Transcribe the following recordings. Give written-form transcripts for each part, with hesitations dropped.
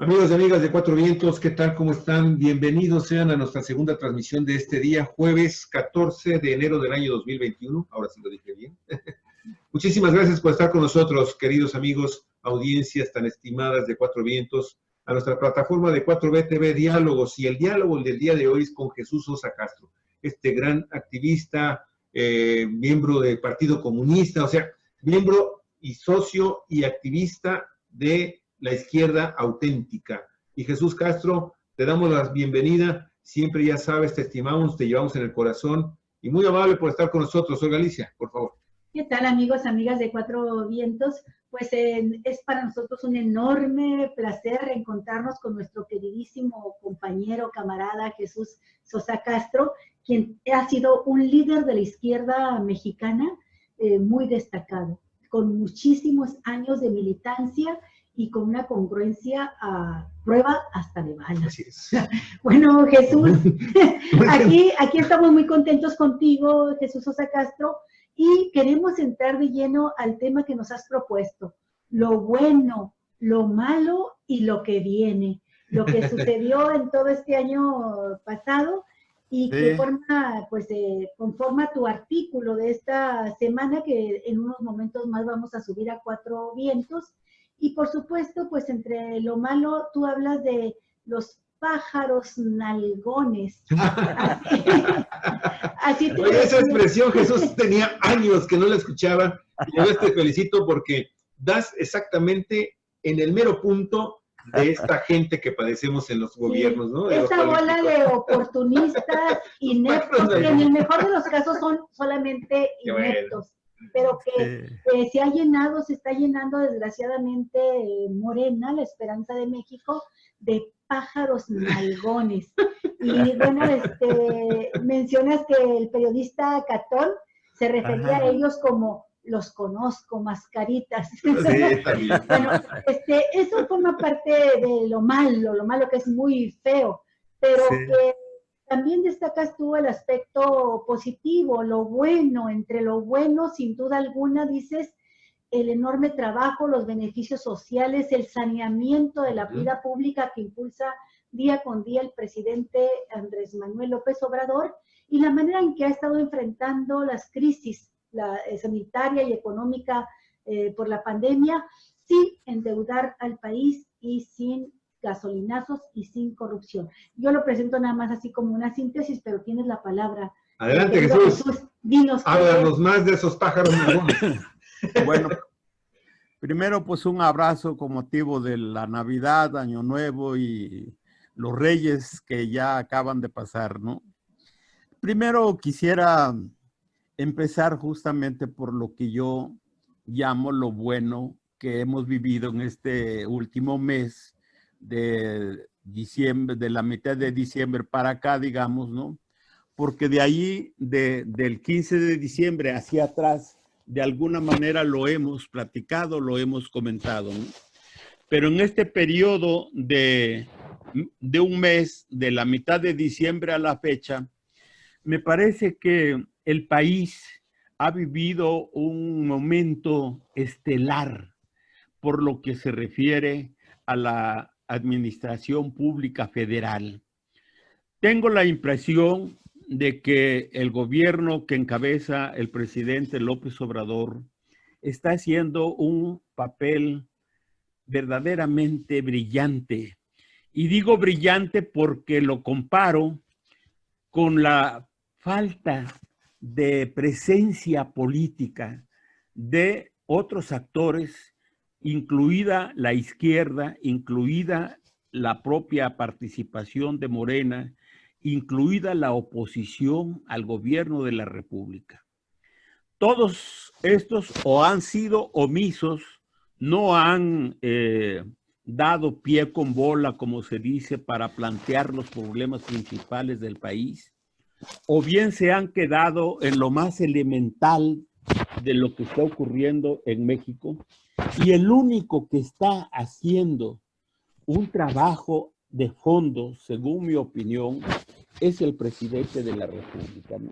Amigos y amigas de Cuatro Vientos, ¿qué tal? ¿Cómo están? Bienvenidos sean a nuestra segunda transmisión de este día, jueves 14 de enero del año 2021. Ahora sí lo dije bien. Muchísimas gracias por estar con nosotros, queridos amigos, audiencias tan estimadas de Cuatro Vientos, a nuestra plataforma de 4BTV Diálogos. Y el diálogo del día de hoy es con Jesús Sosa Castro, este gran activista, miembro del Partido Comunista, o sea, miembro y socio y activista de la izquierda auténtica. Y Jesús Castro, te damos la bienvenida. Siempre, ya sabes, te estimamos, te llevamos en el corazón. Y muy amable por estar con nosotros. Olga Alicia, por favor. ¿Qué tal, amigos, amigas de Cuatro Vientos? Pues es para nosotros un enorme placer reencontrarnos con nuestro queridísimo compañero, camarada Jesús Sosa Castro, quien ha sido un líder de la izquierda mexicana muy destacado, con muchísimos años de militancia y con una congruencia a prueba hasta de balas. Así es. Bueno, Jesús, aquí estamos muy contentos contigo, Jesús Sosa Castro, y queremos entrar de lleno al tema que nos has propuesto, lo bueno, lo malo y lo que viene, lo que sucedió en todo este año pasado y que forma, pues, conforma tu artículo de esta semana que en unos momentos más vamos a subir a Cuatro Vientos. Y por supuesto, pues entre lo malo, tú hablas de los pájaros nalgones. Así te Oye, esa expresión, Jesús, tenía años que no la escuchaba. Y yo te felicito porque das exactamente en el mero punto de esta gente que padecemos en los gobiernos, ¿no? De esta bola de oportunistas ineptos, que en el mejor de los casos son solamente ineptos. Pero que se está llenando desgraciadamente Morena, la Esperanza de México, de pájaros nalgones. Y bueno, mencionas que el periodista Catón se refería a ellos como los conozco, mascaritas. Sí, también. Bueno, eso forma parte de lo malo que es muy feo, pero que también destacas tú el aspecto positivo, lo bueno. Entre lo bueno, sin duda alguna, dices el enorme trabajo, los beneficios sociales, el saneamiento de la vida pública que impulsa día con día el presidente Andrés Manuel López Obrador y la manera en que ha estado enfrentando las crisis sanitaria y económica por la pandemia, sin endeudar al país y sin gasolinazos y sin corrupción. Yo lo presento nada más así como una síntesis, pero tienes la palabra. Adelante, Jesús. Dinos. Háblanos más de esos pájaros nalgones. Bueno, primero pues un abrazo con motivo de la Navidad, Año Nuevo y los Reyes que ya acaban de pasar, ¿no? Primero quisiera empezar justamente por lo que yo llamo lo bueno que hemos vivido en este último mes de diciembre, de la mitad de diciembre para acá, digamos, ¿no? Porque de ahí, del 15 de diciembre hacia atrás, de alguna manera lo hemos platicado, lo hemos comentado, ¿no? Pero en este periodo de un mes, de la mitad de diciembre a la fecha, me parece que el país ha vivido un momento estelar por lo que se refiere a la administración pública federal. Tengo la impresión de que el gobierno que encabeza el presidente López Obrador está haciendo un papel verdaderamente brillante. Y digo brillante porque lo comparo con la falta de presencia política de otros actores, incluida la izquierda, incluida la propia participación de Morena, incluida la oposición al gobierno de la República. Todos estos o han sido omisos, no han dado pie con bola, como se dice, para plantear los problemas principales del país, o bien se han quedado en lo más elemental de lo que está ocurriendo en México, y el único que está haciendo un trabajo de fondo, según mi opinión, es el presidente de la República, ¿no?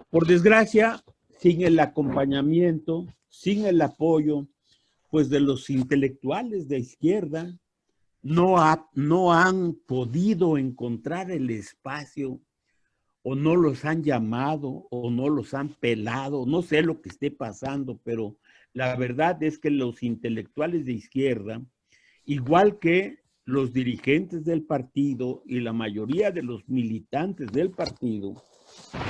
Por desgracia, sin el acompañamiento, sin el apoyo, pues de los intelectuales de izquierda, no han podido encontrar el espacio, o no los han llamado, o no los han pelado, no sé lo que esté pasando, pero la verdad es que los intelectuales de izquierda, igual que los dirigentes del partido y la mayoría de los militantes del partido,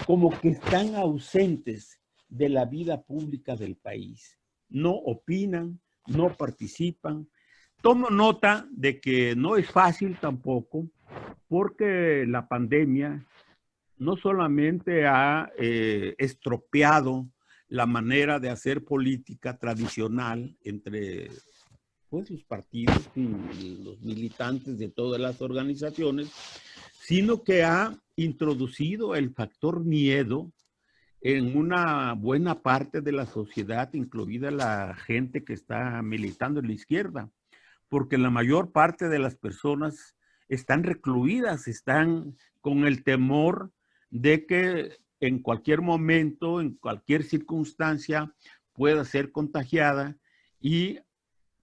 como que están ausentes de la vida pública del país. No opinan, no participan. Tomo nota de que no es fácil tampoco, porque la pandemia no solamente ha estropeado la manera de hacer política tradicional entre pues, los partidos y los militantes de todas las organizaciones, sino que ha introducido el factor miedo en una buena parte de la sociedad, incluida la gente que está militando en la izquierda, porque la mayor parte de las personas están recluidas, están con el temor de que en cualquier momento, en cualquier circunstancia, pueda ser contagiada, y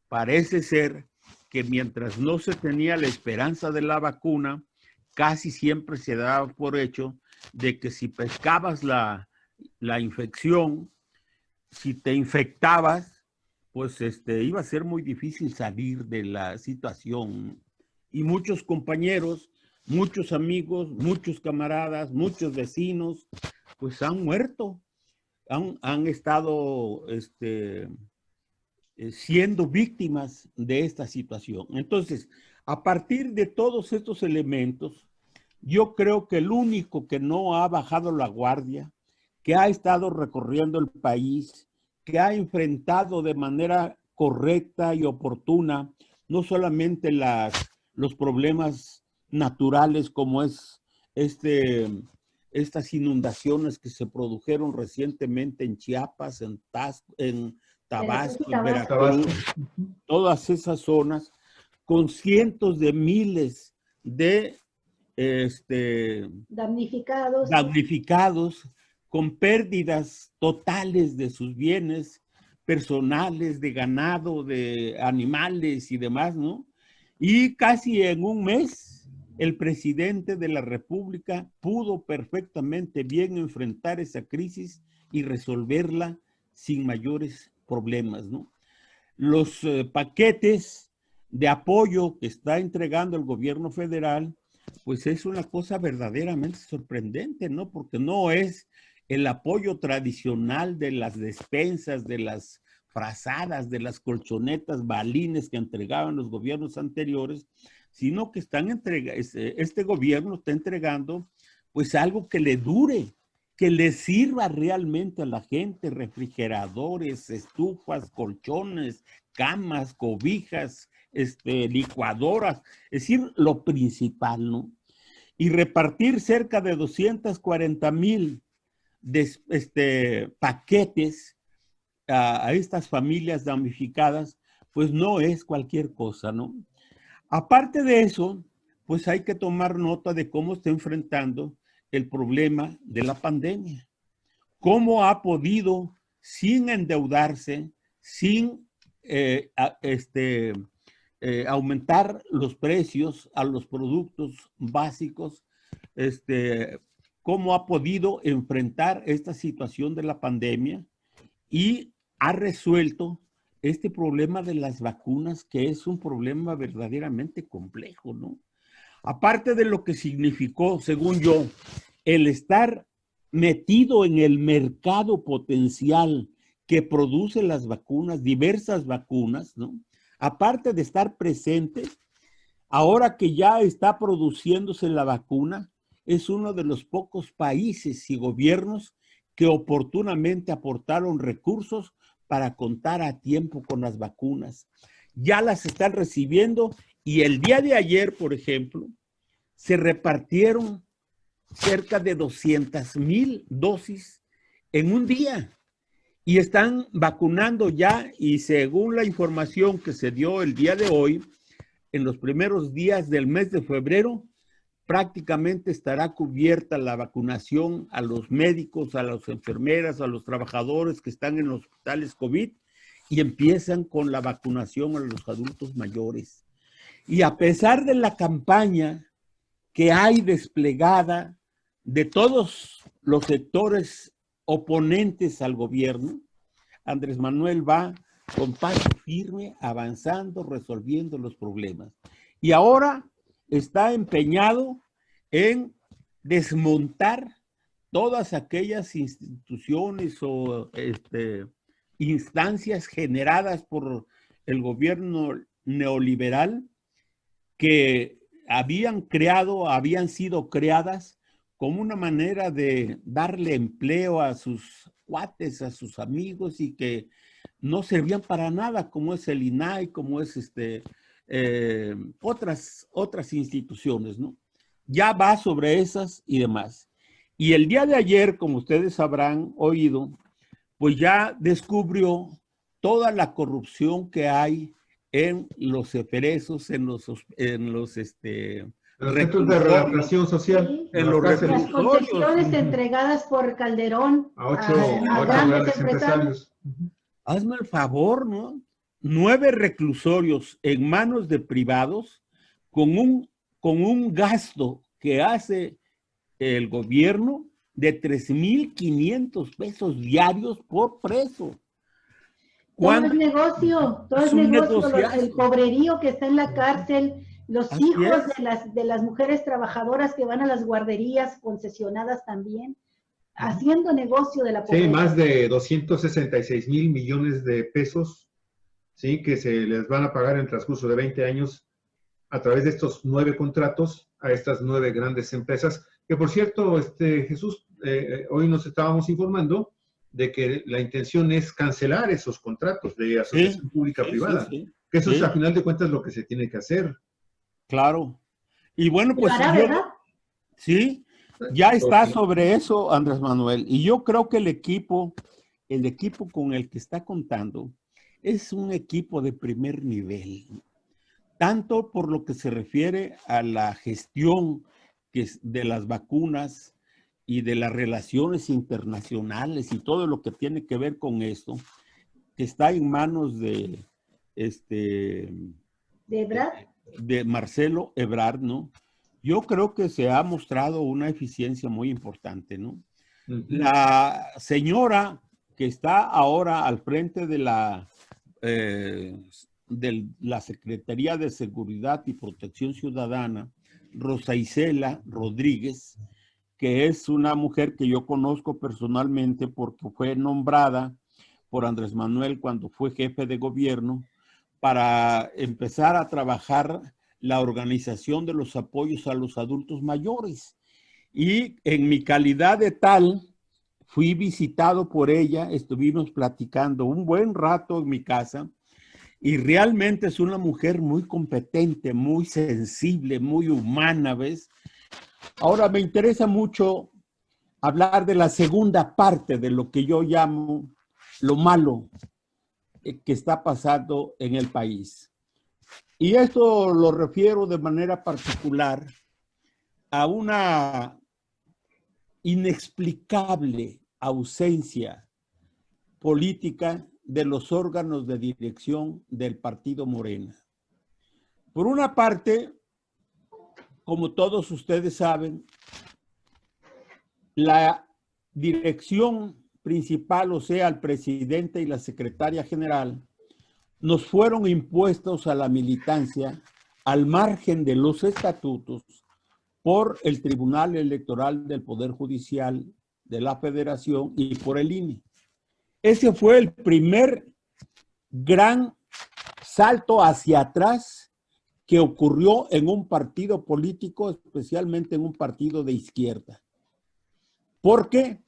parece ser que mientras no se tenía la esperanza de la vacuna, casi siempre se daba por hecho de que si pescabas la infección, si te infectabas, pues iba a ser muy difícil salir de la situación. Y muchos compañeros, muchos amigos, muchos camaradas, muchos vecinos, pues han muerto, han estado siendo víctimas de esta situación. Entonces, a partir de todos estos elementos, yo creo que el único que no ha bajado la guardia, que ha estado recorriendo el país, que ha enfrentado de manera correcta y oportuna no solamente los problemas naturales como es estas inundaciones que se produjeron recientemente en Chiapas, en Tabasco, en Veracruz, todas esas zonas, con cientos de miles de damnificados, con pérdidas totales de sus bienes personales, de ganado, de animales y demás, ¿no? Y casi en un mes, el presidente de la República pudo perfectamente bien enfrentar esa crisis y resolverla sin mayores problemas, ¿no? Los paquetes de apoyo que está entregando el gobierno federal, pues es una cosa verdaderamente sorprendente, ¿no? Porque no es el apoyo tradicional de las despensas, de las frazadas, de las colchonetas, balines que entregaban los gobiernos anteriores, sino que este gobierno está entregando pues algo que le dure, que le sirva realmente a la gente: refrigeradores, estufas, colchones, camas, cobijas, licuadoras, es decir, lo principal, ¿no? Y repartir cerca de 240,000 paquetes a estas familias damnificadas, pues no es cualquier cosa, ¿no? Aparte de eso, pues hay que tomar nota de cómo está enfrentando el problema de la pandemia. Cómo ha podido, sin endeudarse, sin aumentar los precios a los productos básicos, cómo ha podido enfrentar esta situación de la pandemia y ha resuelto este problema de las vacunas, que es un problema verdaderamente complejo, ¿no? Aparte de lo que significó, según yo, el estar metido en el mercado potencial que produce las vacunas, diversas vacunas, ¿no? Aparte de estar presente, ahora que ya está produciéndose la vacuna, es uno de los pocos países y gobiernos que oportunamente aportaron recursos para contar a tiempo con las vacunas. Ya las están recibiendo, y el día de ayer, por ejemplo, se repartieron cerca de 200,000 dosis en un día y están vacunando ya, y según la información que se dio el día de hoy, en los primeros días del mes de febrero, prácticamente estará cubierta la vacunación a los médicos, a las enfermeras, a los trabajadores que están en los hospitales COVID, y empiezan con la vacunación a los adultos mayores. Y a pesar de la campaña que hay desplegada de todos los sectores oponentes al gobierno, Andrés Manuel va con paso firme, avanzando, resolviendo los problemas. Y ahora está empeñado en desmontar todas aquellas instituciones o instancias generadas por el gobierno neoliberal que habían sido creadas como una manera de darle empleo a sus cuates, a sus amigos, y que no servían para nada, como es el INAI, como es otras instituciones, ¿no? Ya va sobre esas y demás. Y el día de ayer, como ustedes habrán oído, pues ya descubrió toda la corrupción que hay en los EFERESOS, en los centros de rehabilitación social, en los las concesiones entregadas por Calderón a ocho grandes empresarios. Hazme el favor, ¿no? 9 reclusorios en manos de privados con un gasto que hace el gobierno de 3,500 pesos diarios por preso. Todo es negocio, todo es negocio. El pobrerío que está en la cárcel, los hijos de las mujeres trabajadoras que van a las guarderías concesionadas también, haciendo negocio de la pobreza. Sí, más de 266 mil millones de pesos, sí, que se les van a pagar en el transcurso de 20 años a través de estos 9 contratos a estas 9 grandes empresas, que por cierto, Jesús, hoy nos estábamos informando de que la intención es cancelar esos contratos de asociación pública-privada, que eso es a final de cuentas lo que se tiene que hacer. Claro. Y bueno, pues sí, ya está sobre eso Andrés Manuel. Y yo creo que el equipo con el que está contando es un equipo de primer nivel, tanto por lo que se refiere a la gestión de las vacunas y de las relaciones internacionales y todo lo que tiene que ver con esto, que está en manos de Ebrard, de Marcelo Ebrard, ¿no? Yo creo que se ha mostrado una eficiencia muy importante, ¿no? La señora que está ahora al frente de la Secretaría de Seguridad y Protección Ciudadana, Rosa Isela Rodríguez, que es una mujer que yo conozco personalmente porque fue nombrada por Andrés Manuel cuando fue jefe de gobierno para empezar a trabajar la organización de los apoyos a los adultos mayores. Y en mi calidad de tal, fui visitado por ella, estuvimos platicando un buen rato en mi casa, y realmente es una mujer muy competente, muy sensible, muy humana, ¿ves? Ahora me interesa mucho hablar de la segunda parte de lo que yo llamo lo malo que está pasando en el país. Y esto lo refiero de manera particular a una inexplicable ausencia política de los órganos de dirección del partido Morena. Por una parte, como todos ustedes saben, la dirección principal, o sea, el presidente y la secretaria general, nos fueron impuestos a la militancia al margen de los estatutos por el Tribunal Electoral del Poder Judicial de la Federación y por el INE. Ese fue el primer gran salto hacia atrás que ocurrió en un partido político, especialmente en un partido de izquierda, porque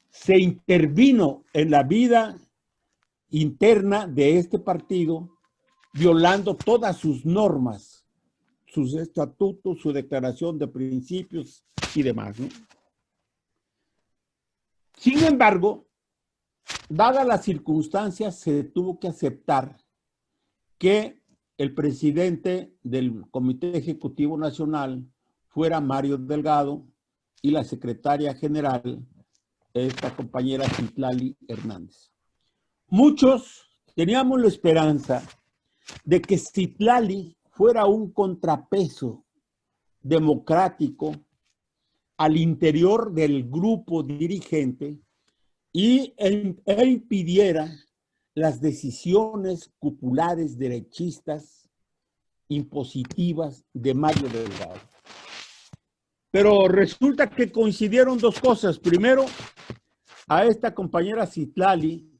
se intervino en la vida interna de este partido, violando todas sus normas, sus estatutos, su declaración de principios y demás, ¿no? Sin embargo, dadas las circunstancias, se tuvo que aceptar que el presidente del Comité Ejecutivo Nacional fuera Mario Delgado y la secretaria general, esta compañera Citlali Hernández. Muchos teníamos la esperanza de que Citlali fuera un contrapeso democrático al interior del grupo dirigente e impidiera las decisiones cupulares derechistas impositivas de Mario Delgado. Pero resulta que coincidieron dos cosas. Primero, a esta compañera Citlali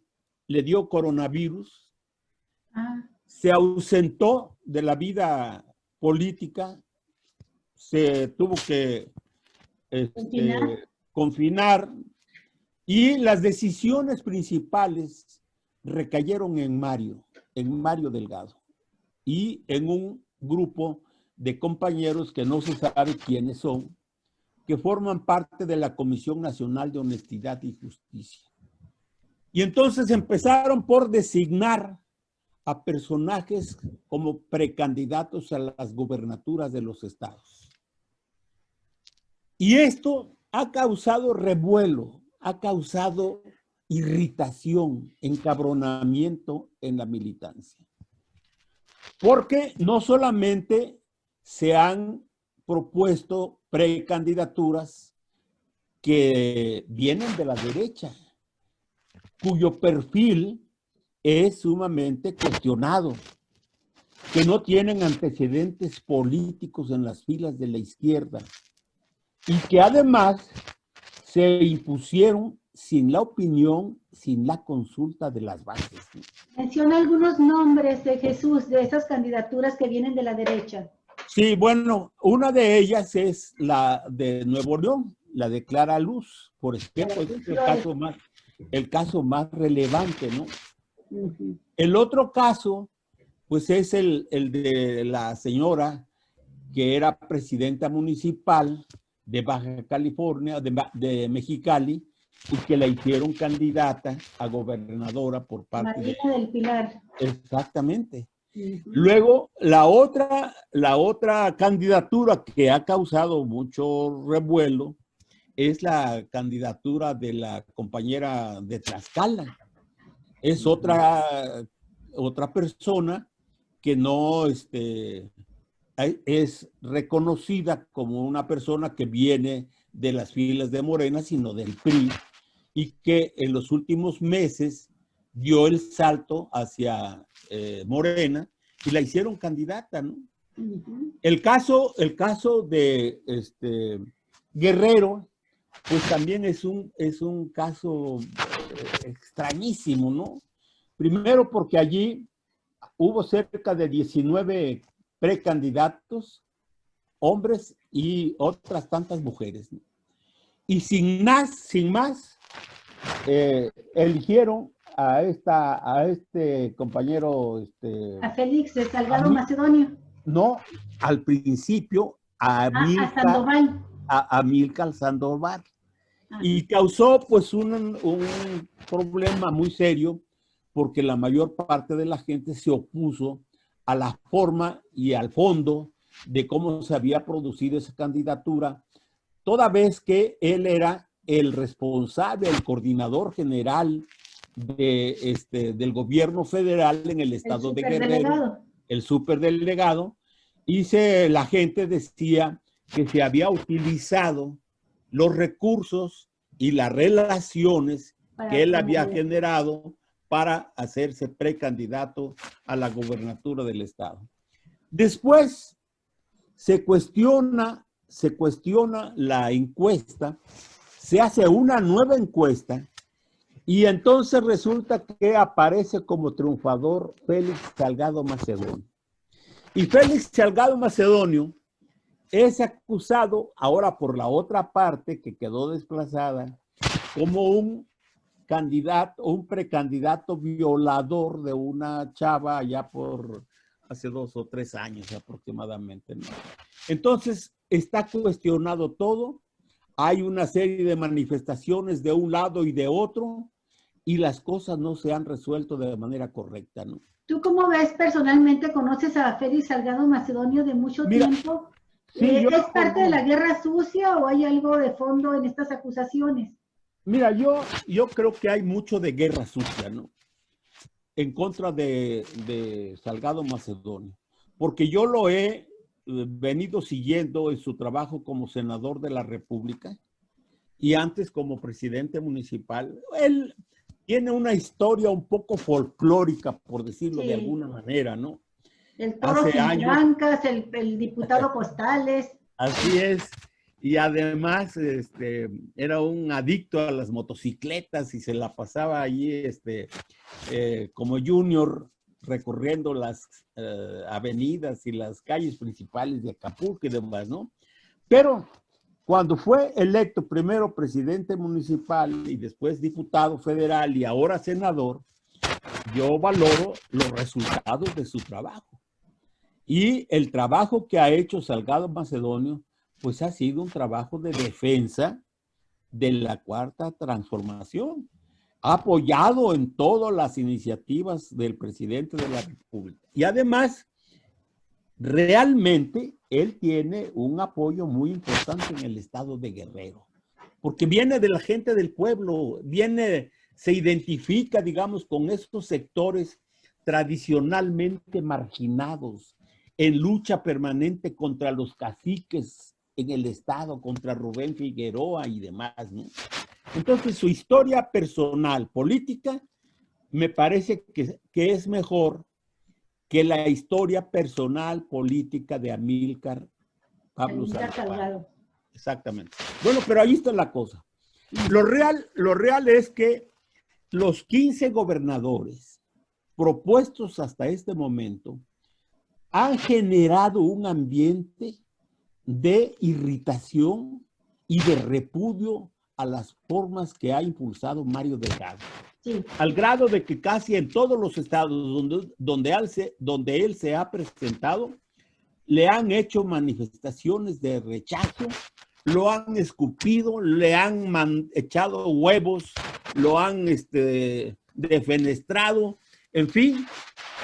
le dio coronavirus, se ausentó de la vida política, se tuvo que confinar, y las decisiones principales recayeron en Mario Delgado y en un grupo de compañeros que no se sabe quiénes son, que forman parte de la Comisión Nacional de Honestidad y Justicia. Y entonces empezaron por designar a personajes como precandidatos a las gubernaturas de los estados. Y esto ha causado revuelo, ha causado irritación, encabronamiento en la militancia. Porque no solamente se han propuesto precandidaturas que vienen de la derecha, cuyo perfil es sumamente cuestionado, que no tienen antecedentes políticos en las filas de la izquierda y que además se impusieron sin la opinión, sin la consulta de las bases. Menciona algunos nombres de Jesús, de esas candidaturas que vienen de la derecha. Sí, bueno, una de ellas es la de Nuevo León, la de Clara Luz, por ejemplo, es el caso más relevante, ¿no? El otro caso, pues es el de la señora que era presidenta municipal de Baja California, de Mexicali, y que la hicieron candidata a gobernadora por parte Marina del Pilar. Exactamente. Luego, la otra candidatura que ha causado mucho revuelo es la candidatura de la compañera de Tlaxcala. Es otra persona que no es reconocida como una persona que viene de las filas de Morena, sino del PRI, y que en los últimos meses dio el salto hacia Morena y la hicieron candidata, ¿no? El caso de Guerrero, pues también es un caso extrañísimo, ¿no? Primero porque allí hubo cerca de 19 precandidatos, hombres y otras tantas mujeres, ¿no? Y sin más, eligieron a este compañero. A Félix de Salgado Macedonio. No, al principio a Amílcar Sandoval. Y causó pues un problema muy serio porque la mayor parte de la gente se opuso a la forma y al fondo de cómo se había producido esa candidatura, toda vez que él era el responsable, el coordinador general del gobierno federal en el estado de Guerrero, el superdelegado, y la gente decía que se había utilizado los recursos y las relaciones que él había generado para hacerse precandidato a la gobernatura del estado. Después se cuestiona la encuesta, se hace una nueva encuesta y entonces resulta que aparece como triunfador Félix Salgado Macedonio. Y Félix Salgado Macedonio es acusado ahora por la otra parte que quedó desplazada como un precandidato violador de una chava allá por hace 2 o 3 años aproximadamente, ¿no? Entonces está cuestionado todo, hay una serie de manifestaciones de un lado y de otro y las cosas no se han resuelto de manera correcta, ¿no? ¿Tú cómo ves personalmente? ¿Conoces a Félix Salgado Macedonio de mucho tiempo? Sí, ¿Es parte de la guerra sucia o hay algo de fondo en estas acusaciones? Mira, yo creo que hay mucho de guerra sucia, ¿no? En contra de Salgado Macedonio. porque yo lo he venido siguiendo en su trabajo como senador de la República y antes como presidente municipal. Él tiene una historia un poco folclórica, por decirlo de alguna manera, ¿no? El toro sin trancas, el diputado Costales. Así es. Y además era un adicto a las motocicletas y se la pasaba allí como junior recorriendo las avenidas y las calles principales de Acapulco y demás, ¿no? Pero cuando fue electo primero presidente municipal y después diputado federal y ahora senador, yo valoro los resultados de su trabajo. Y el trabajo que ha hecho Salgado Macedonio, pues ha sido un trabajo de defensa de la Cuarta Transformación. Ha apoyado en todas las iniciativas del presidente de la República. Y además, realmente, él tiene un apoyo muy importante en el estado de Guerrero. Porque viene de la gente del pueblo, se identifica, digamos, con estos sectores tradicionalmente marginados, en lucha permanente contra los caciques en el estado, contra Rubén Figueroa y demás, ¿no? Entonces, su historia personal, política, me parece que es mejor que la historia personal, política de Amílcar Pablo Salgado. Exactamente. Bueno, pero ahí está la cosa. Lo real es que los 15 gobernadores propuestos hasta este momento han generado un ambiente de irritación y de repudio a las formas que ha impulsado Mario Delgado. Sí. Al grado de que casi en todos los estados donde él se ha presentado, le han hecho manifestaciones de rechazo, lo han escupido, le han echado huevos, lo han defenestrado, en fin,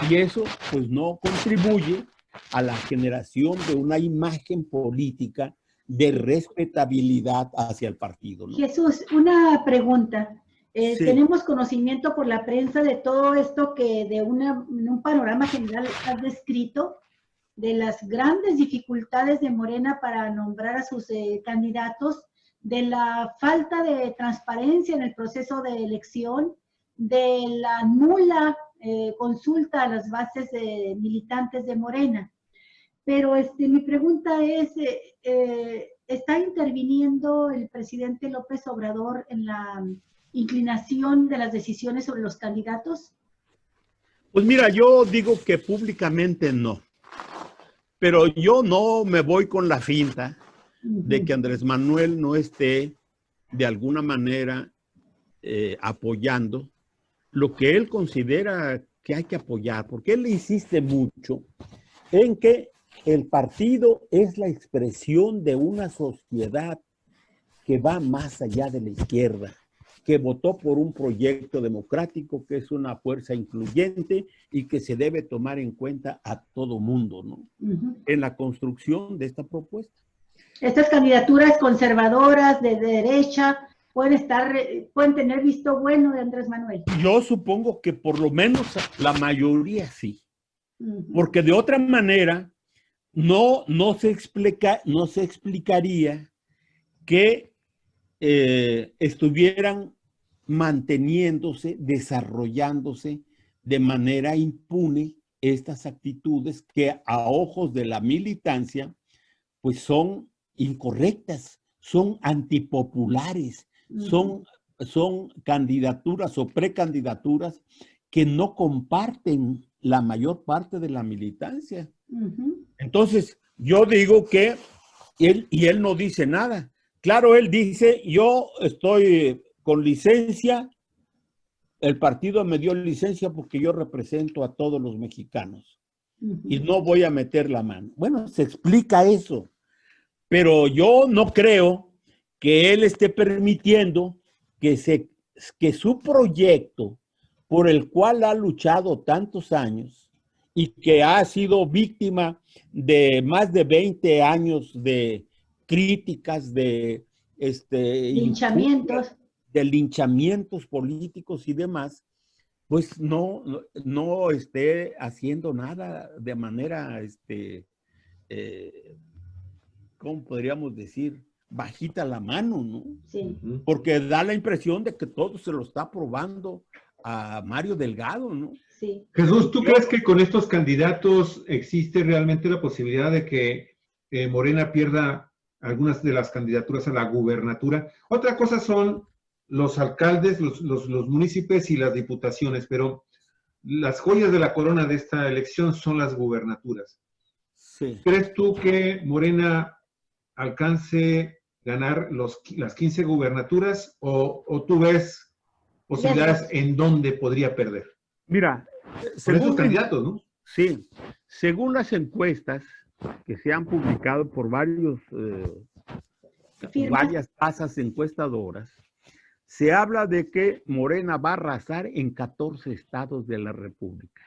y eso pues no contribuye a la generación de una imagen política de respetabilidad hacia el partido, ¿no? Jesús, una pregunta. Sí. Tenemos conocimiento por la prensa de todo esto que en un panorama general has descrito, de las grandes dificultades de Morena para nombrar a sus candidatos, de la falta de transparencia en el proceso de elección, de la nula consulta a las bases militantes de Morena. Pero mi pregunta es, ¿está interviniendo el presidente López Obrador en la inclinación de las decisiones sobre los candidatos? Pues mira, yo digo que públicamente no. Pero yo no me voy con la finta de que Andrés Manuel no esté de alguna manera apoyando lo que él considera que hay que apoyar, porque él insiste mucho en que el partido es la expresión de una sociedad que va más allá de la izquierda, que votó por un proyecto democrático, que es una fuerza incluyente y que se debe tomar en cuenta a todo mundo, ¿no? En la construcción de esta propuesta. Estas candidaturas conservadoras de derecha pueden tener visto bueno de Andrés Manuel. Yo supongo que por lo menos la mayoría sí. Porque de otra manera no se explicaría que estuvieran manteniéndose, desarrollándose de manera impune estas actitudes que a ojos de la militancia pues son incorrectas, son antipopulares, son candidaturas o precandidaturas que no comparten la mayor parte de la militancia. Entonces, yo digo que él no dice nada. Claro, él dice, yo estoy con licencia, el partido me dio licencia porque yo represento a todos los mexicanos y no voy a meter la mano. Bueno, se explica eso, pero yo no creo que él esté permitiendo que su proyecto por el cual ha luchado tantos años y que ha sido víctima de más de 20 años de críticas, de linchamientos, de linchamientos políticos y demás, pues no esté haciendo nada de manera, ¿cómo podríamos decir? Bajita la mano, ¿no? Sí. Porque da la impresión de que todo se lo está probando a Mario Delgado, ¿no? Sí. Jesús, ¿tú crees que con estos candidatos existe realmente la posibilidad de que Morena pierda algunas de las candidaturas a la gubernatura? Otra cosa son los alcaldes, los municipios y las diputaciones, pero las joyas de la corona de esta elección son las gubernaturas. Sí. ¿Crees tú que Morena alcance ganar las 15 gubernaturas o tú ves posibilidades en donde podría perder? Mira, Por esos candidatos, ¿no? Sí, según las encuestas que se han publicado por varias casas encuestadoras, se habla de que Morena va a arrasar en 14 estados de la República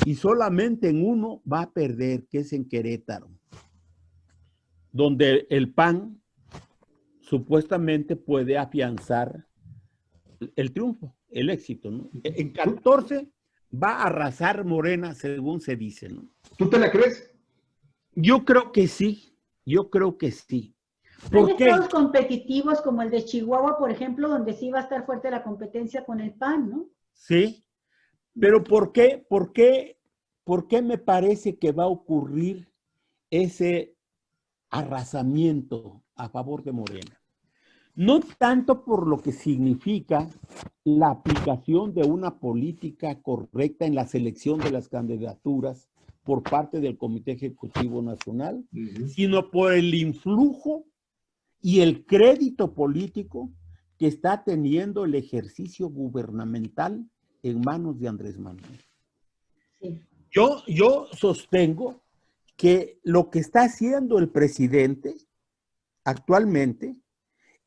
y solamente en uno va a perder, que es en Querétaro, donde el PAN supuestamente puede afianzar el triunfo, el éxito, ¿no? En 14 va a arrasar Morena, según se dice, ¿no? ¿Tú te la crees? Yo creo que sí, yo creo que sí. Hay estados competitivos como el de Chihuahua, por ejemplo, donde sí va a estar fuerte la competencia con el PAN, ¿no? Sí, pero ¿por qué me parece que va a ocurrir ese arrasamiento a favor de Morena? No tanto por lo que significa la aplicación de una política correcta en la selección de las candidaturas por parte del Comité Ejecutivo Nacional, sino por el influjo y el crédito político que está teniendo el ejercicio gubernamental en manos de Andrés Manuel. Sí. Yo sostengo que lo que está haciendo el presidente actualmente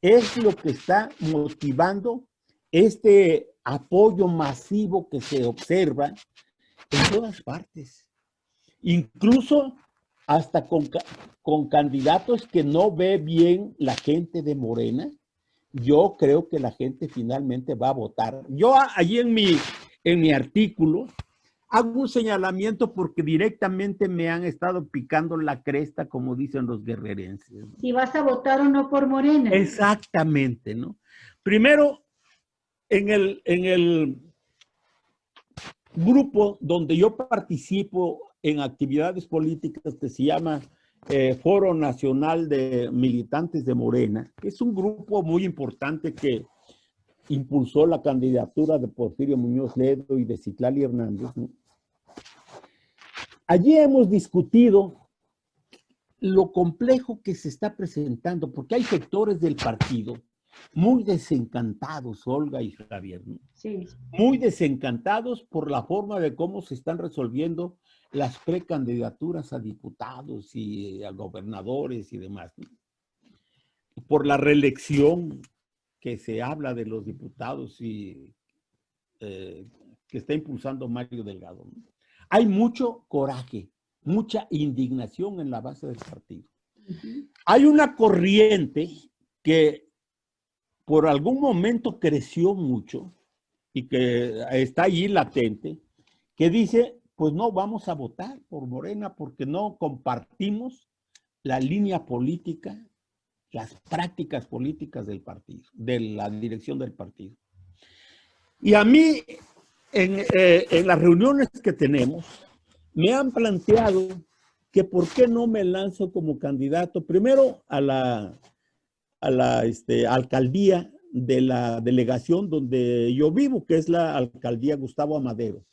es lo que está motivando este apoyo masivo que se observa en todas partes. Incluso hasta con candidatos que no ve bien la gente de Morena. Yo creo que la gente finalmente va a votar. Yo allí en mi artículo hago un señalamiento porque directamente me han estado picando la cresta, como dicen los guerrerenses. Si vas a votar o no por Morena. Exactamente, ¿no? Primero, en el grupo donde yo participo en actividades políticas que se llama Foro Nacional de Militantes de Morena, que es un grupo muy importante que impulsó la candidatura de Porfirio Muñoz Ledo y de Citlali Hernández, ¿no? Allí hemos discutido lo complejo que se está presentando, porque hay sectores del partido muy desencantados, Olga y Javier, ¿no? Sí. Muy desencantados por la forma de cómo se están resolviendo las precandidaturas a diputados y a gobernadores y demás, ¿no? Por la reelección que se habla de los diputados y que está impulsando Mario Delgado, ¿no? Hay mucho coraje, mucha indignación en la base del partido. Hay una corriente que por algún momento creció mucho y que está allí latente, que dice, pues no vamos a votar por Morena porque no compartimos la línea política, las prácticas políticas del partido, de la dirección del partido. Y a mí, en las reuniones que tenemos, me han planteado que por qué no me lanzo como candidato, primero a la alcaldía de la delegación donde yo vivo, que es la alcaldía Gustavo Amadero.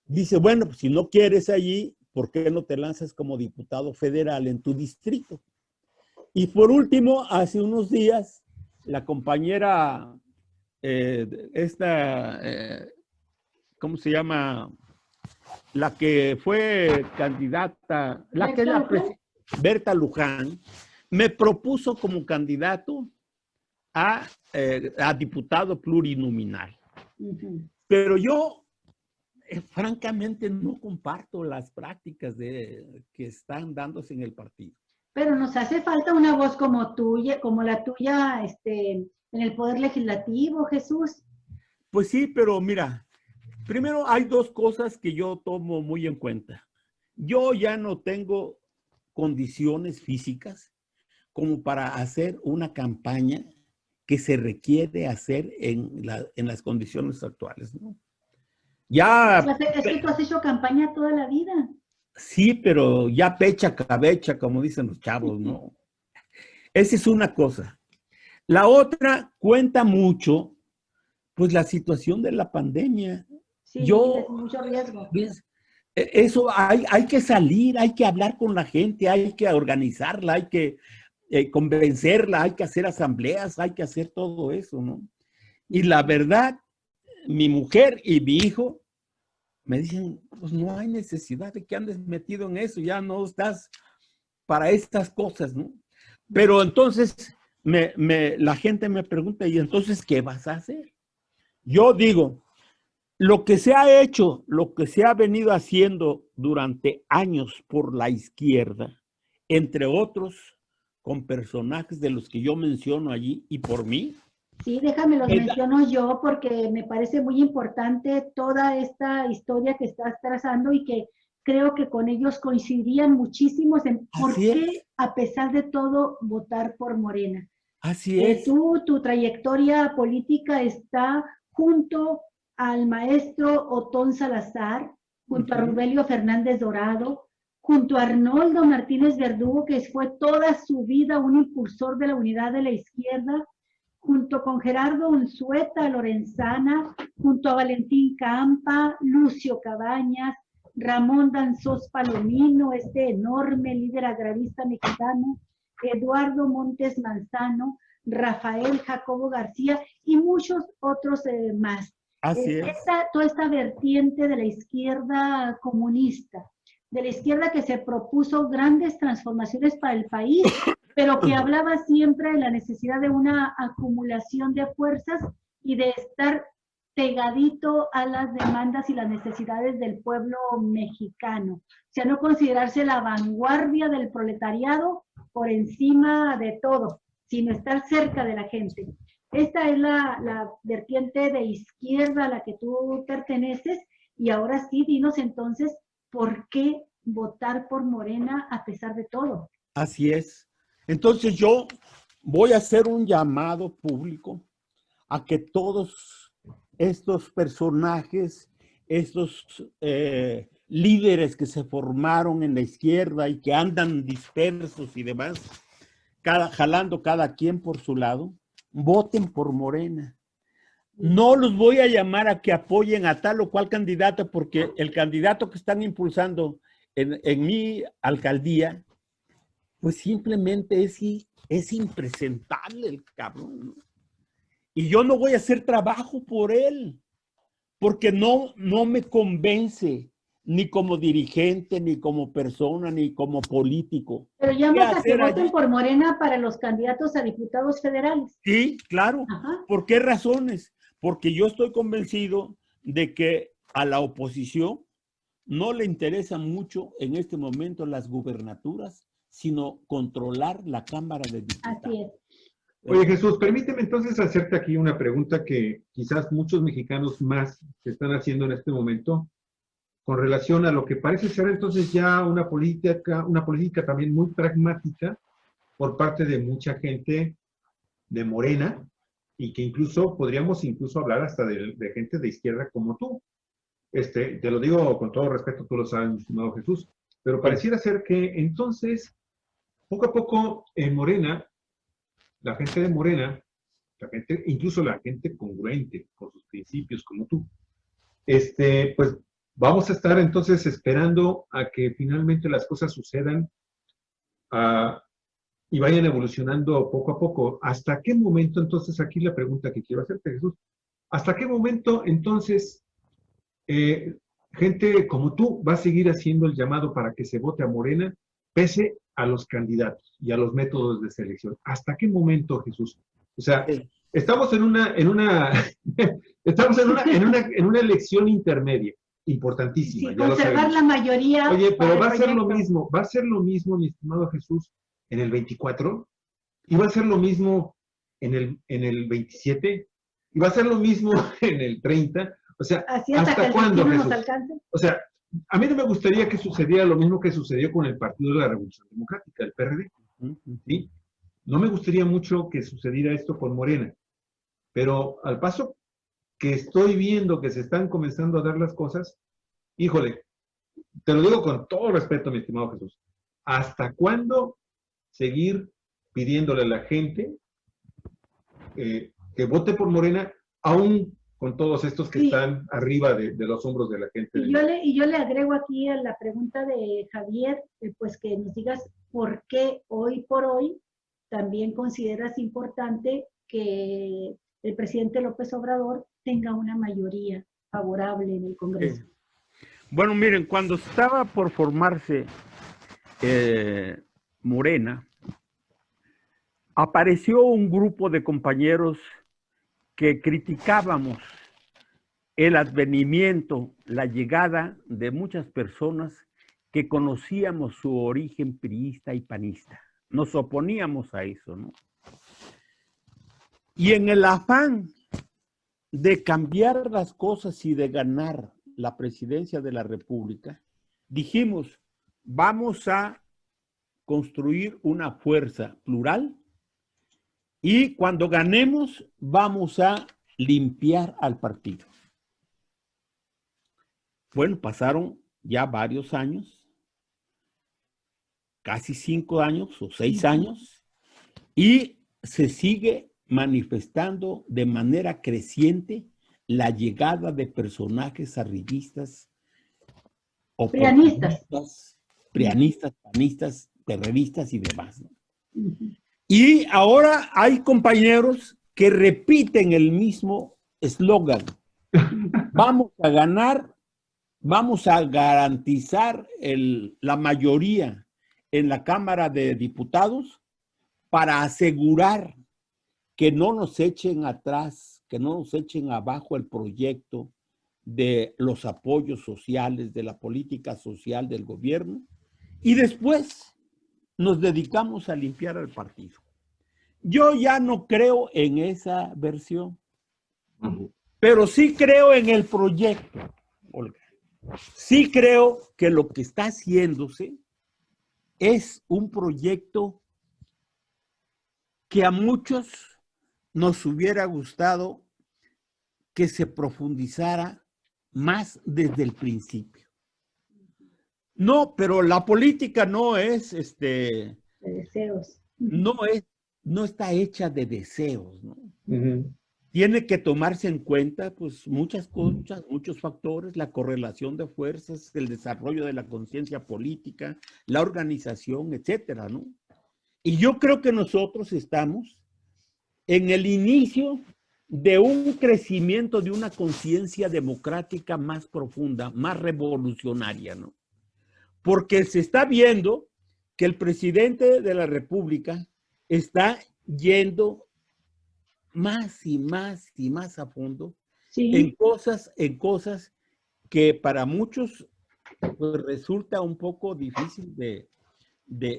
Dice, bueno, pues si no quieres allí, ¿por qué no te lanzas como diputado federal en tu distrito? Y por último, hace unos días, la compañera, ¿cómo se llama? La que fue candidata, Berta Luján, me propuso como candidato a diputado plurinominal. Pero yo, francamente, no comparto las prácticas que están dándose en el partido. Pero nos hace falta una voz como tuya, como la tuya en el Poder Legislativo, Jesús. Pues sí, pero mira, primero hay dos cosas que yo tomo muy en cuenta. Yo ya no tengo condiciones físicas como para hacer una campaña que se requiere hacer en las condiciones actuales, ¿no? Ya, Es que tú has hecho campaña toda la vida. sí, pero ya pecha cabecha, como dicen los chavos, ¿no? Esa es una cosa. La otra cuenta mucho, pues la situación de la pandemia. Sí, Yo, es mucho riesgo. ¿ves? Eso hay que salir, hay que hablar con la gente, hay que organizarla, hay que convencerla, hay que hacer asambleas, hay que hacer todo eso, ¿no? Y la verdad, mi mujer y mi hijo me dicen, pues no hay necesidad de que andes metido en eso, ya no estás para estas cosas, ¿no? Pero entonces la gente me pregunta, ¿y entonces qué vas a hacer? Yo digo, lo que se ha hecho, lo que se ha venido haciendo durante años por la izquierda, entre otros, con personajes de los que yo menciono allí y por mí. Sí, déjame los menciono yo porque me parece muy importante toda esta historia que estás trazando y que creo que con ellos coincidirían muchísimos en por qué, a pesar de todo, votar por Morena. Así es. Tu trayectoria política está junto al maestro Otón Salazar, junto a Rubelio Fernández Dorado, junto a Arnoldo Martínez Verdugo, que fue toda su vida un impulsor de la unidad de la izquierda, junto con Gerardo Unzueta Lorenzana, junto a Valentín Campa, Lucio Cabañas, Ramón Danzós Palomino, este enorme líder agrarista mexicano, Eduardo Montes Manzano, Rafael Jacobo García y muchos otros más. Así es. Toda esta vertiente de la izquierda comunista, de la izquierda que se propuso grandes transformaciones para el país, pero que hablaba siempre de la necesidad de una acumulación de fuerzas y de estar pegadito a las demandas y las necesidades del pueblo mexicano. O sea, no considerarse la vanguardia del proletariado por encima de todo, sino estar cerca de la gente. Esta es la vertiente de izquierda a la que tú perteneces y ahora sí, dinos entonces, ¿por qué votar por Morena a pesar de todo? Así es. Entonces yo voy a hacer un llamado público a que todos estos personajes, estos líderes que se formaron en la izquierda y que andan dispersos y demás, jalando cada quien por su lado, voten por Morena. No los voy a llamar a que apoyen a tal o cual candidato, porque el candidato que están impulsando en mi alcaldía, pues simplemente es impresentable el cabrón, ¿no? Y yo no voy a hacer trabajo por él, porque no me convence, ni como dirigente, ni como persona, ni como político. Pero llamas a que voten por Morena para los candidatos a diputados federales. Sí, claro. Ajá. ¿Por qué razones? Porque yo estoy convencido de que a la oposición no le interesa mucho en este momento las gubernaturas, sino controlar la Cámara de Diputados. Así es. Oye, Jesús, permíteme entonces hacerte aquí una pregunta que quizás muchos mexicanos más se están haciendo en este momento con relación a lo que parece ser entonces ya una política también muy pragmática por parte de mucha gente de Morena y que incluso podríamos hablar hasta de gente de izquierda como tú. Te lo digo con todo respeto, tú lo sabes, mi estimado Jesús, pero pareciera ser que entonces, poco a poco en Morena, la gente de Morena, incluso la gente congruente con sus principios como tú, pues vamos a estar entonces esperando a que finalmente las cosas sucedan y vayan evolucionando poco a poco. ¿Hasta qué momento entonces, aquí la pregunta que quiero hacerte, Jesús, hasta qué momento entonces gente como tú va a seguir haciendo el llamado para que se vote a Morena pese a los candidatos y a los métodos de selección? ¿Hasta qué momento, Jesús? O sea, estamos en una elección intermedia, importantísima. Sí, conservar la mayoría. Oye, pero va a ser lo mismo, mi estimado Jesús, en el 24, y va a ser lo mismo en el 27, Y va a ser lo mismo en el 30. O sea, Así hasta cuándo, Jesús? Alcance. O sea, a mí no me gustaría que sucediera lo mismo que sucedió con el Partido de la Revolución Democrática, el PRD. ¿Sí? No me gustaría mucho que sucediera esto con Morena, pero al paso que estoy viendo que se están comenzando a dar las cosas, híjole, te lo digo con todo respeto, mi estimado Jesús, ¿hasta cuándo seguir pidiéndole a la gente que vote por Morena, aún con todos estos que están arriba de los hombros de la gente? Y yo le agrego aquí a la pregunta de Javier, pues que nos digas por qué hoy por hoy también consideras importante que el presidente López Obrador tenga una mayoría favorable en el Congreso. Bueno, miren, cuando estaba por formarse Morena, apareció un grupo de compañeros que criticábamos el advenimiento, la llegada de muchas personas que conocíamos su origen priista y panista. Nos oponíamos a eso, ¿no? Y en el afán de cambiar las cosas y de ganar la presidencia de la República, dijimos, vamos a construir una fuerza plural y cuando ganemos vamos a limpiar al partido. Bueno, pasaron ya varios años, casi 5 años o 6 años, y se sigue manifestando de manera creciente la llegada de personajes arribistas, prianistas, panistas, terroristas y demás, ¿no? Y ahora hay compañeros que repiten el mismo eslogan. Vamos a ganar, vamos a garantizar la mayoría en la Cámara de Diputados para asegurar que no nos echen atrás, que no nos echen abajo el proyecto de los apoyos sociales, de la política social del gobierno, y después nos dedicamos a limpiar al partido. Yo ya no creo en esa versión, pero sí creo en el proyecto, Olga. Sí creo que lo que está haciéndose es un proyecto que a muchos nos hubiera gustado que se profundizara más desde el principio. No, pero la política no es de deseos. No está hecha de deseos, ¿no? Tiene que tomarse en cuenta pues muchas cosas, muchos factores, la correlación de fuerzas, el desarrollo de la conciencia política, la organización, etcétera, ¿no? Y yo creo que nosotros estamos en el inicio de un crecimiento de una conciencia democrática más profunda, más revolucionaria, ¿no? Porque se está viendo que el presidente de la República está yendo más y más y más a fondo en cosas que para muchos pues, resulta un poco difícil de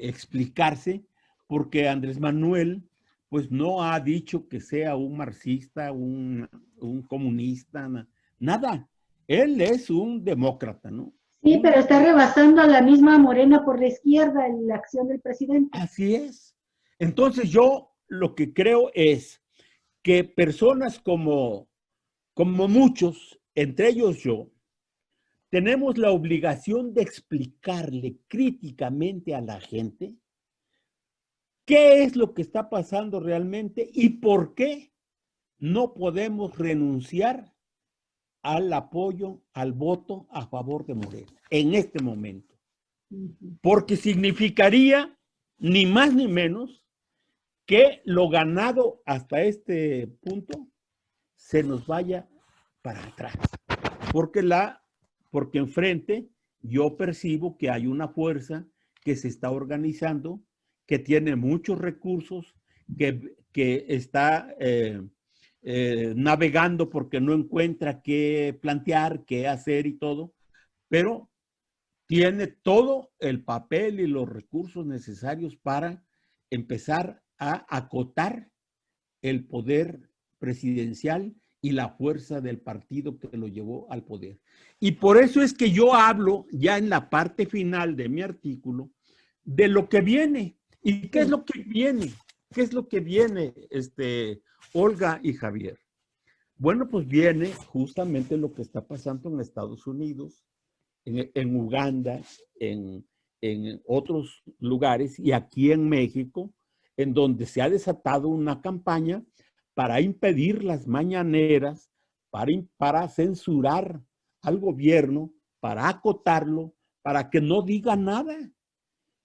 explicarse, porque Andrés Manuel pues no ha dicho que sea un marxista, un comunista, nada. Él es un demócrata, ¿no? Sí, pero está rebasando a la misma Morena por la izquierda en la acción del presidente. Así es. Entonces yo lo que creo es que personas como muchos, entre ellos yo, tenemos la obligación de explicarle críticamente a la gente qué es lo que está pasando realmente y por qué no podemos renunciar al apoyo, al voto a favor de Morena en este momento. Porque significaría ni más ni menos que lo ganado hasta este punto se nos vaya para atrás. Porque enfrente yo percibo que hay una fuerza que se está organizando, que tiene muchos recursos, que está navegando porque no encuentra qué plantear, qué hacer y todo, pero tiene todo el papel y los recursos necesarios para empezar a acotar el poder presidencial y la fuerza del partido que lo llevó al poder. Y por eso es que yo hablo ya en la parte final de mi artículo de lo que viene. ¿Y qué es lo que viene? ¿Qué es lo que viene, Olga y Javier? Bueno, pues viene justamente lo que está pasando en Estados Unidos, en Uganda, en otros lugares y aquí en México, en donde se ha desatado una campaña para impedir las mañaneras, para censurar al gobierno, para acotarlo, para que no diga nada.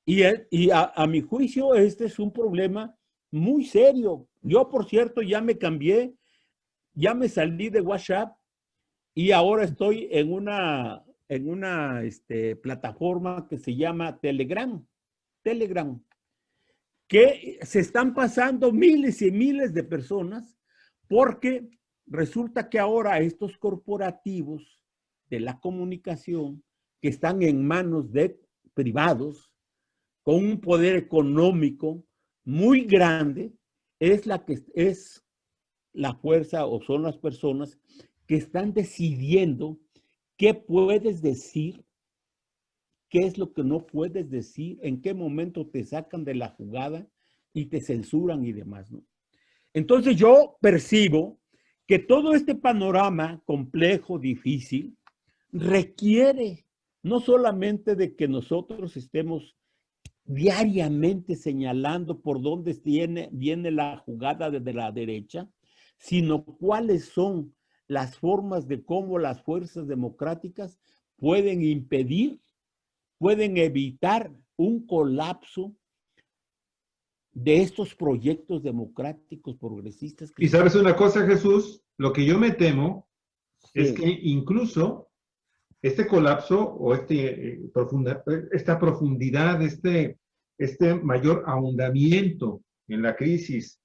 Y a mi juicio, este es un problema muy serio. Yo, por cierto, ya me cambié, ya me salí de WhatsApp y ahora estoy en una plataforma que se llama Telegram, que se están pasando miles y miles de personas porque resulta que ahora estos corporativos de la comunicación que están en manos de privados con un poder económico muy grande es la fuerza o son las personas que están decidiendo qué puedes decir, qué es lo que no puedes decir, en qué momento te sacan de la jugada y te censuran y demás, ¿no? Entonces yo percibo que todo este panorama complejo, difícil, requiere no solamente de que nosotros estemos diariamente señalando por dónde viene la jugada desde la derecha, sino cuáles son las formas de cómo las fuerzas democráticas pueden impedir, pueden evitar un colapso de estos proyectos democráticos progresistas. Y sabes una cosa, Jesús, lo que yo me temo es que incluso este colapso o esta profundidad, este mayor ahondamiento en la crisis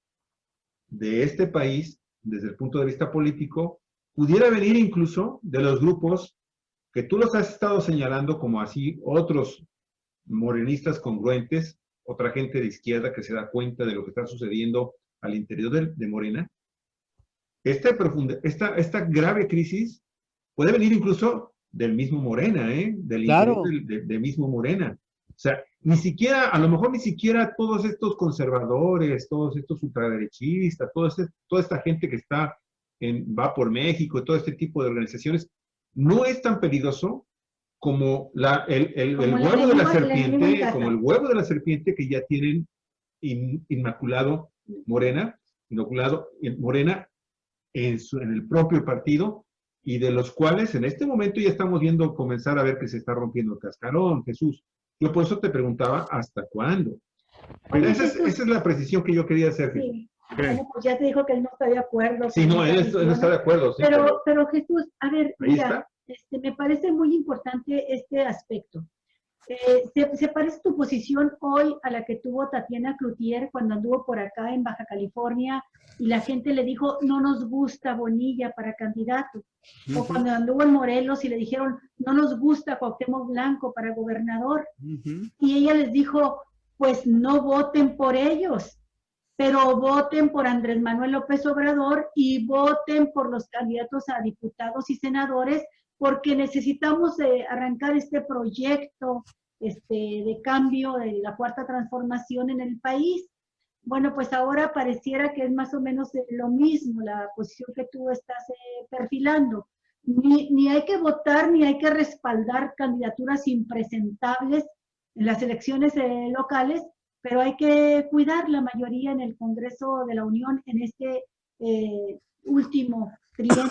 de este país desde el punto de vista político, pudiera venir incluso de los grupos que tú los has estado señalando como así otros morenistas congruentes, otra gente de izquierda que se da cuenta de lo que está sucediendo al interior de Morena. Esta grave crisis puede venir incluso del mismo Morena, del claro. interior del mismo Morena. O sea, ni siquiera, a lo mejor ni siquiera todos estos conservadores, todos estos ultraderechistas, toda esta gente que está Va por México, todo este tipo de organizaciones, no es tan peligroso como el huevo de la serpiente, como el huevo de la serpiente que ya tienen inoculado Morena en el propio partido, y de los cuales en este momento ya estamos viendo comenzar a ver que se está rompiendo el cascarón, Jesús. Yo por eso te preguntaba, ¿hasta cuándo? Pero esa es la precisión que yo quería hacer. Sí. Bueno, pues ya te dijo que él no está de acuerdo. Sí, no, él no está de acuerdo. Sí, pero Jesús, a ver, mira, me parece muy importante este aspecto. Se parece tu posición hoy a la que tuvo Tatiana Cloutier cuando anduvo por acá en Baja California y la gente le dijo, no nos gusta Bonilla para candidato. O cuando anduvo en Morelos y le dijeron, no nos gusta Cuauhtémoc Blanco para gobernador. Y ella les dijo, pues no voten por ellos, pero voten por Andrés Manuel López Obrador y voten por los candidatos a diputados y senadores, porque necesitamos arrancar este proyecto de cambio de la cuarta transformación en el país. Bueno, pues ahora pareciera que es más o menos lo mismo, la posición que tú estás perfilando. Ni hay que votar, ni hay que respaldar candidaturas impresentables en las elecciones locales, pero hay que cuidar la mayoría en el Congreso de la Unión en este último trienio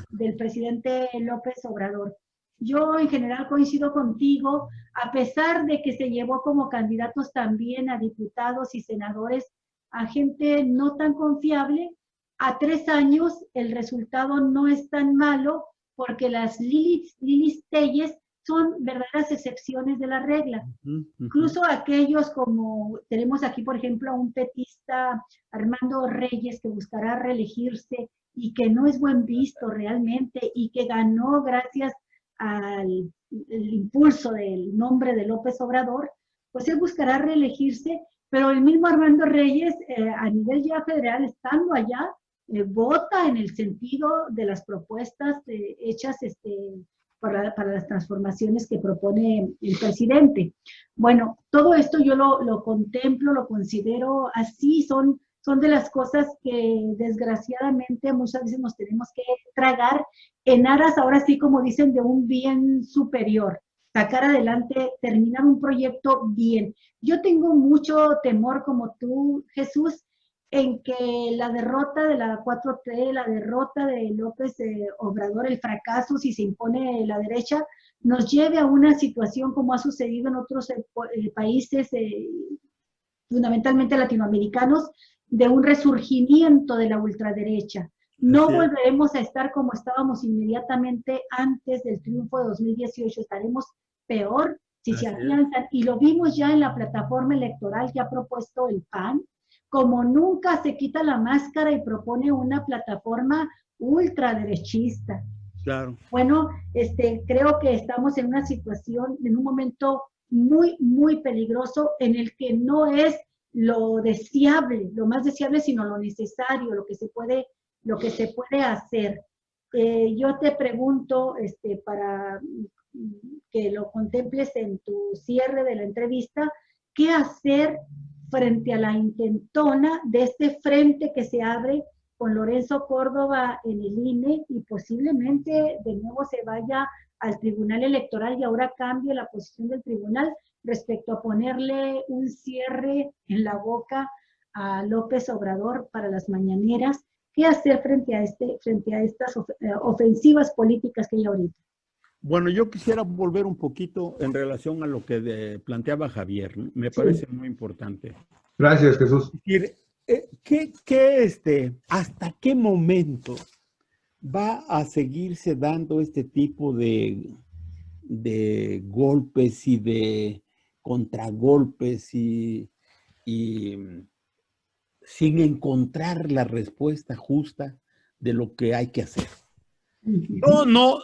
del presidente López Obrador. Yo en general coincido contigo, a pesar de que se llevó como candidatos también a diputados y senadores a gente no tan confiable, a 3 años el resultado no es tan malo porque las Lilis Telles son verdaderas excepciones de la regla. Incluso aquellos como, tenemos aquí por ejemplo a un petista, Armando Reyes, que buscará reelegirse y que no es buen visto realmente y que ganó gracias al impulso del nombre de López Obrador, pues él buscará reelegirse, pero el mismo Armando Reyes a nivel ya federal, estando allá, vota en el sentido de las propuestas hechas para las transformaciones que propone el presidente. Bueno, todo esto yo lo contemplo, lo considero así, son de las cosas que desgraciadamente muchas veces nos tenemos que tragar en aras, ahora sí como dicen, de un bien superior, sacar adelante, terminar un proyecto bien. Yo tengo mucho temor, como tú, Jesús, en que la derrota de la 4T, la derrota de López Obrador, el fracaso si se impone la derecha, nos lleve a una situación como ha sucedido en otros países, fundamentalmente latinoamericanos, de un resurgimiento de la ultraderecha. No volveremos a estar como estábamos inmediatamente antes del triunfo de 2018, estaremos peor si se afianzan. Y lo vimos ya en la plataforma electoral que ha propuesto el PAN, como nunca se quita la máscara y propone una plataforma ultraderechista. Claro. Bueno, creo que estamos en una situación, en un momento muy, muy peligroso en el que no es lo deseable, lo más deseable, sino lo necesario, lo que se puede hacer. Yo te pregunto, para que lo contemples en tu cierre de la entrevista, ¿qué hacer frente a la intentona de este frente que se abre con Lorenzo Córdoba en el INE y posiblemente de nuevo se vaya al Tribunal Electoral y ahora cambie la posición del tribunal respecto a ponerle un cierre en la boca a López Obrador para las mañaneras? ¿Qué hacer frente a estas ofensivas políticas que hay ahorita? Bueno, yo quisiera volver un poquito en relación a lo que planteaba Javier, ¿no? Me parece muy importante. Gracias, Jesús. ¿Hasta qué momento va a seguirse dando este tipo de golpes y de contragolpes y sin encontrar la respuesta justa de lo que hay que hacer?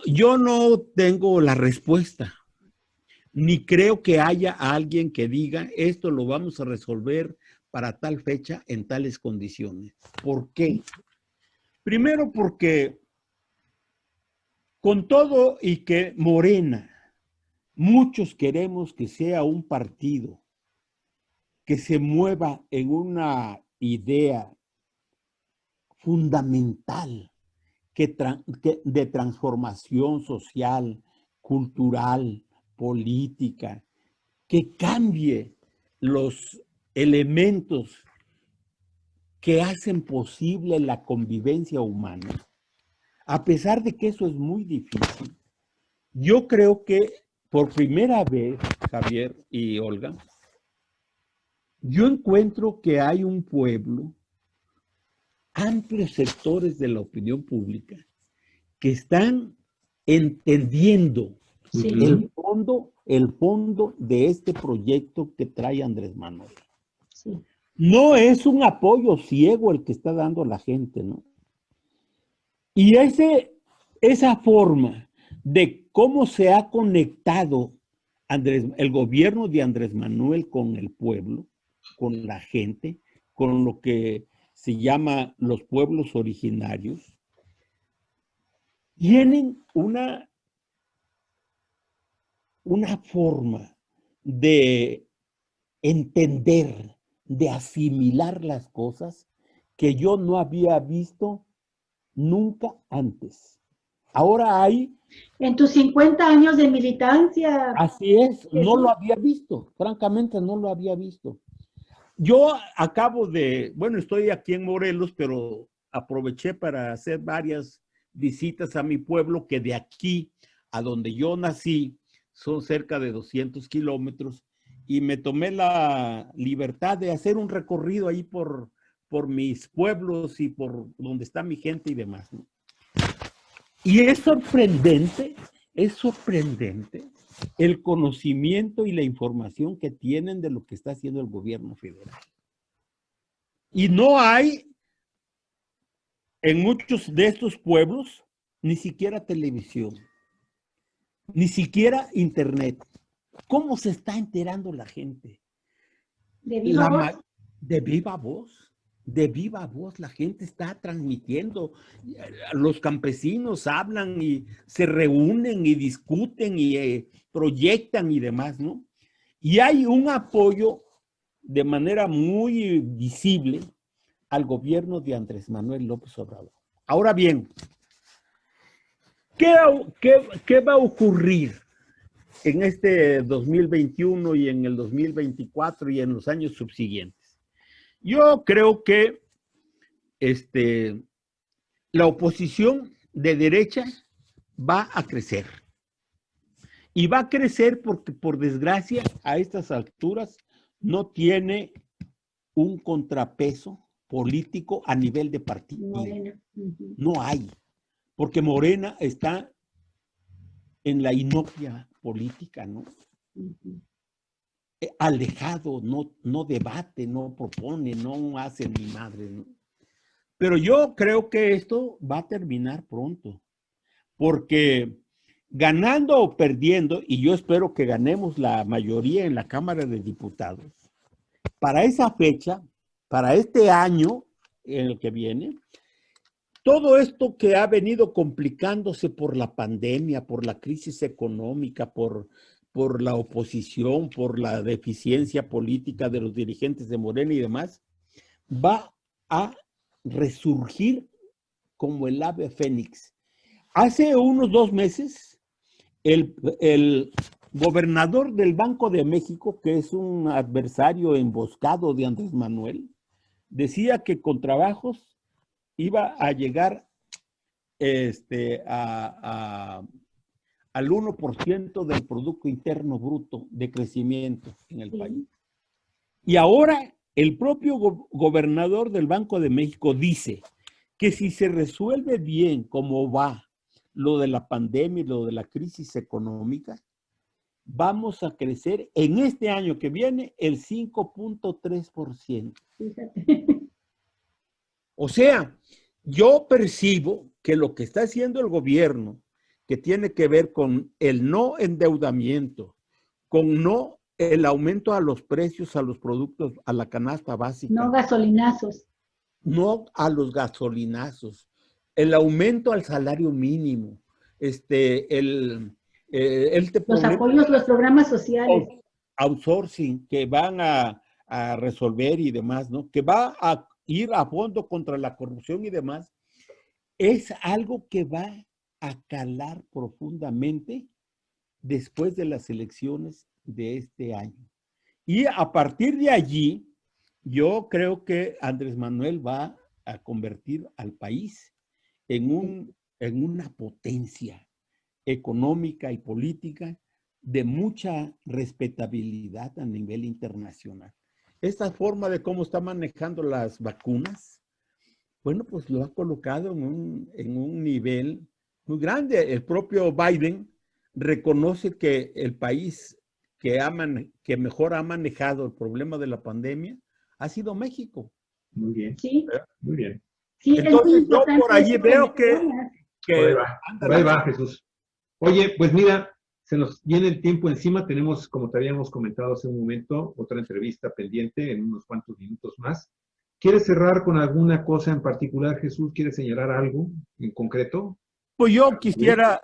Yo no tengo la respuesta, ni creo que haya alguien que diga esto lo vamos a resolver para tal fecha en tales condiciones. ¿Por qué? Primero porque con todo y que Morena, muchos queremos que sea un partido que se mueva en una idea fundamental de transformación social, cultural, política, que cambie los elementos que hacen posible la convivencia humana. A pesar de que eso es muy difícil, yo creo que por primera vez, Javier y Olga, yo encuentro que hay un pueblo, amplios sectores de la opinión pública, que están entendiendo el fondo de este proyecto que trae Andrés Manuel. Sí. No es un apoyo ciego el que está dando la gente, ¿no? Y esa forma de cómo se ha conectado el gobierno de Andrés Manuel con el pueblo, con la gente, con lo que se llama los pueblos originarios, tienen una forma de entender, de asimilar las cosas que yo no había visto nunca antes. Ahora hay... En tus 50 años de militancia. Así es, no lo había visto, francamente no lo había visto. Yo estoy aquí en Morelos, pero aproveché para hacer varias visitas a mi pueblo, que de aquí a donde yo nací son cerca de 200 kilómetros, y me tomé la libertad de hacer un recorrido ahí por mis pueblos y por donde está mi gente y demás, ¿no? Y es sorprendente el conocimiento y la información que tienen de lo que está haciendo el gobierno federal. Y no hay en muchos de estos pueblos ni siquiera televisión, ni siquiera internet. ¿Cómo se está enterando la gente? De viva voz. De viva voz. de viva voz, la gente está transmitiendo, los campesinos hablan y se reúnen y discuten y proyectan y demás, ¿no? Y hay un apoyo de manera muy visible al gobierno de Andrés Manuel López Obrador. Ahora bien, ¿qué va a ocurrir en este 2021 y en el 2024 y en los años subsiguientes? Yo creo que la oposición de derecha va a crecer. Y va a crecer porque, por desgracia, a estas alturas no tiene un contrapeso político a nivel de partido. Morena. No hay. Porque Morena está en la inopia política, ¿no? Alejado, no debate, no propone, no hace ni madre, ¿no? Pero yo creo que esto va a terminar pronto, porque ganando o perdiendo, y yo espero que ganemos la mayoría en la Cámara de Diputados, para esa fecha, para este año en el que viene, todo esto que ha venido complicándose por la pandemia, por la crisis económica, por la oposición, por la deficiencia política de los dirigentes de Morena y demás, va a resurgir como el ave fénix. Hace unos 2 meses, el gobernador del Banco de México, que es un adversario emboscado de Andrés Manuel, decía que con trabajos iba a llegar al 1% del Producto Interno Bruto de crecimiento en el país. Y ahora el propio gobernador del Banco de México dice que si se resuelve bien cómo va lo de la pandemia y lo de la crisis económica, vamos a crecer en este año que viene el 5.3%. O sea, yo percibo que lo que está haciendo el gobierno, que tiene que ver con el no endeudamiento, con no el aumento a los precios, a los productos, a la canasta básica. No gasolinazos. No a los gasolinazos. El aumento al salario mínimo. Los apoyos, los programas sociales. Outsourcing que van a resolver y demás, ¿no? Que va a ir a fondo contra la corrupción y demás. Es algo que va a calar profundamente después de las elecciones de este año. Y a partir de allí, yo creo que Andrés Manuel va a convertir al país en una potencia económica y política de mucha respetabilidad a nivel internacional. Esta forma de cómo está manejando las vacunas, bueno, pues lo ha colocado en un nivel muy grande. El propio Biden reconoce que el país que mejor ha manejado el problema de la pandemia ha sido México. Muy bien. Sí. Muy bien. Sí, entonces yo por allí veo que por ahí va, Jesús. Oye, pues mira, se nos viene el tiempo encima. Tenemos, como te habíamos comentado hace un momento, otra entrevista pendiente en unos cuantos minutos más. ¿Quieres cerrar con alguna cosa en particular, Jesús? ¿Quieres señalar algo en concreto? Pues yo quisiera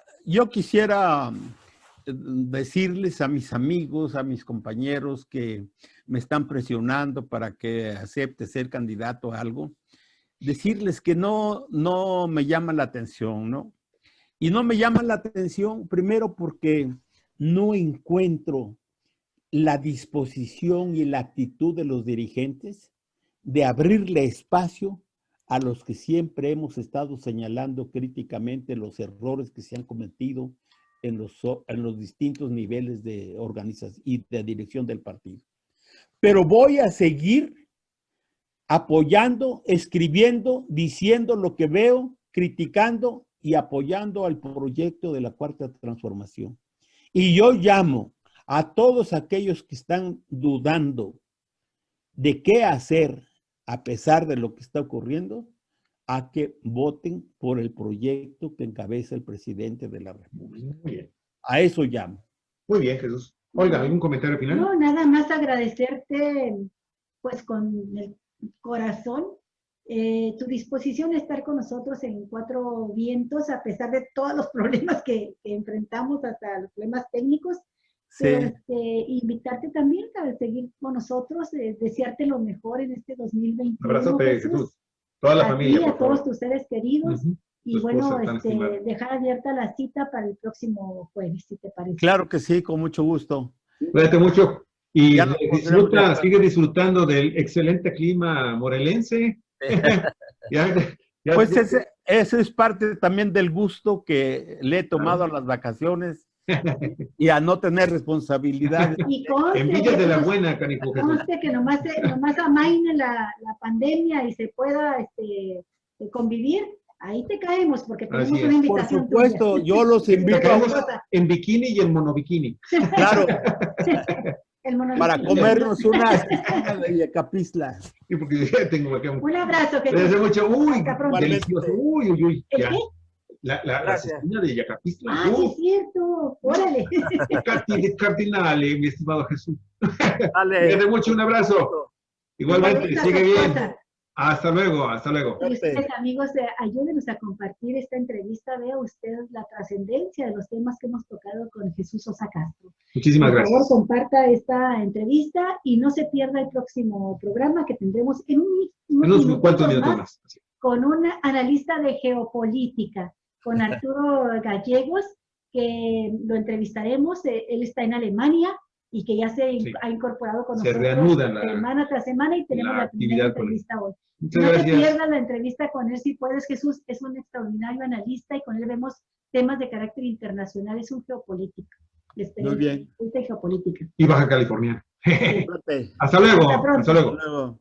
decirles a mis amigos, a mis compañeros que me están presionando para que acepte ser candidato a algo, decirles que no me llama la atención, ¿no? Y no me llama la atención primero porque no encuentro la disposición y la actitud de los dirigentes de abrirle espacio a los que siempre hemos estado señalando críticamente los errores que se han cometido en los distintos niveles de organización y de dirección del partido. Pero voy a seguir apoyando, escribiendo, diciendo lo que veo, criticando y apoyando al proyecto de la Cuarta Transformación. Y yo llamo a todos aquellos que están dudando de qué hacer a pesar de lo que está ocurriendo, a que voten por el proyecto que encabeza el presidente de la República. Muy bien. A eso llamo. Muy bien, Jesús. Olga, ¿algún comentario final? No, nada más agradecerte, pues con el corazón, tu disposición a estar con nosotros en Cuatro Vientos, a pesar de todos los problemas que enfrentamos, hasta los problemas técnicos. Sí. Pero, invitarte también a seguir con nosotros, desearte lo mejor en este 2021. Un abrazote, Jesús. Toda la familia, ti, por a todos favor. tus seres queridos. Y Tu bueno, esposa tan estimada. dejar abierta la cita para el próximo jueves, si te parece. Claro que sí, con mucho gusto. Cuídate mucho y Ya nos pondremos de acuerdo. sigue disfrutando del excelente clima morelense. Pues ese es parte también del gusto que le he tomado a las vacaciones y a no tener responsabilidades. Y conste, Envidia de la buena, canijo. conste que nomás amaine la pandemia y se pueda convivir, ahí te caemos, porque tenemos Así es. una Por invitación supuesto, tuya. yo los Te invito caemos a, en bikini y en monobikini. claro, El monolito. para comernos una cecina de Yacapistla. Sí, porque ya tengo acá Un abrazo. Que desde mucho, uy, Hasta pronto. delicioso, uy, ¿El ya. qué? La Gracias. cecina de Yacapistla. Ah, sí es cierto. Órale. Cardinale, mi estimado Jesús. Dale. Desde mucho, un abrazo. Igualmente, Igualmente a sigue tu bien. esposa. Hasta luego, hasta luego. Y ustedes, amigos, ayúdenos a compartir esta entrevista. Vea usted la trascendencia de los temas que hemos tocado con Jesús Sosa Castro. Muchísimas Por favor, gracias. comparta esta entrevista y no se pierda el próximo programa que tendremos en Unos cuantos minutos más. con un analista de geopolítica, con Arturo Gallegos, que lo entrevistaremos. Él está en Alemania y que ya se ha incorporado con nosotros reanuda semana tras semana y tenemos la primera entrevista hoy. Muchas No gracias. te pierdas la entrevista con él si puedes. Jesús es un extraordinario analista y con él vemos temas de carácter internacional. Es un geopolítico. Muy bien. Geopolítica. Y Baja California. Suerte. Hasta luego. Hasta pronto. Hasta luego. Hasta luego.